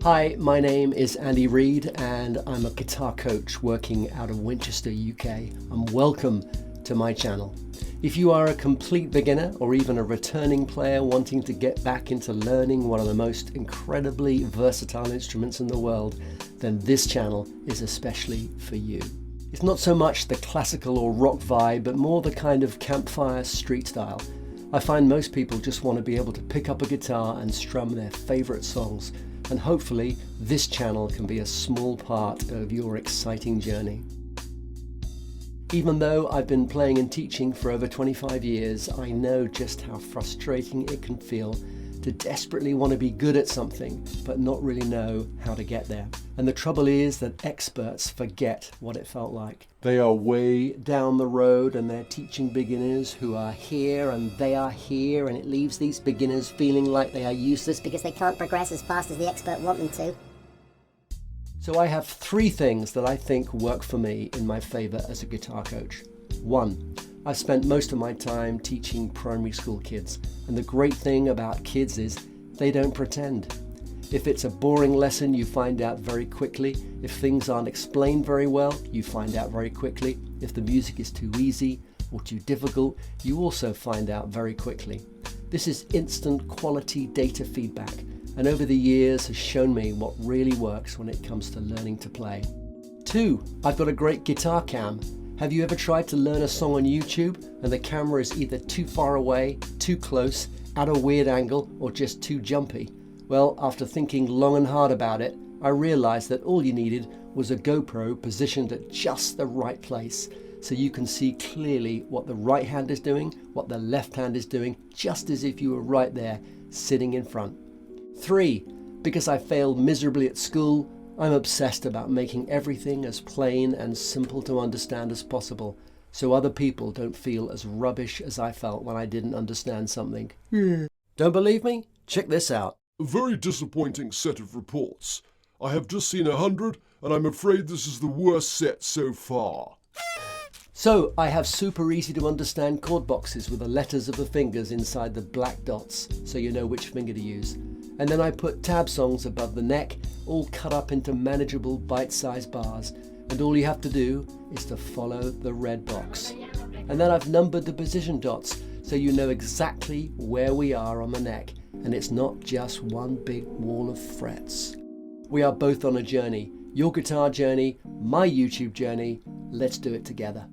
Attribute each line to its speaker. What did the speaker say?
Speaker 1: Hi, my name is Andy Reid and I'm a guitar coach working out of Winchester, UK. And welcome to my channel. If you are a complete beginner or even a returning player wanting to get back into learning one of the most incredibly versatile instruments in the world, then this channel is especially for you. It's not so much the classical or rock vibe, but more the kind of campfire street style. I find most people just want to be able to pick up a guitar and strum their favorite songs. And hopefully this channel can be a small part of your exciting journey. Even though I've been playing and teaching for over 25 years, I know just how frustrating it can feel to desperately want to be good at something, but not really know how to get there. And the trouble is that experts forget what it felt like. They are way down the road and they're teaching beginners who are here and they are here, and it leaves these beginners feeling like they are useless
Speaker 2: because they can't progress as fast as the expert want them to.
Speaker 1: So I have three things that I think work for me in my favor as a guitar coach. 1, I've spent most of my time teaching primary school kids, and the great thing about kids is they don't pretend. If it's a boring lesson, you find out very quickly. If things aren't explained very well, you find out very quickly. If the music is too easy or too difficult, you also find out very quickly. This is instant quality data feedback, and over the years has shown me what really works when it comes to learning to play. 2, I've got a great guitar cam. Have you ever tried to learn a song on YouTube and the camera is either too far away, too close, at a weird angle, or just too jumpy? Well, after thinking long and hard about it, I realized that all you needed was a GoPro positioned at just the right place, so you can see clearly what the right hand is doing, what the left hand is doing, just as if you were right there, sitting in front. 3, because I failed miserably at school, I'm obsessed about making everything as plain and simple to understand as possible, so other people don't feel as rubbish as I felt when I didn't understand something. Don't believe me? Check this out.
Speaker 3: A very disappointing set of reports. I have just seen 100, and I'm afraid this is the worst set so far.
Speaker 1: So I have super easy to understand chord boxes with the letters of the fingers inside the black dots, so you know which finger to use. And then I put tab songs above the neck, all cut up into manageable bite-sized bars, and all you have to do is to follow the red box. And then I've numbered the position dots so you know exactly where we are on the neck, and it's not just one big wall of frets. We are both on a journey, your guitar journey, my YouTube journey. Let's do it together.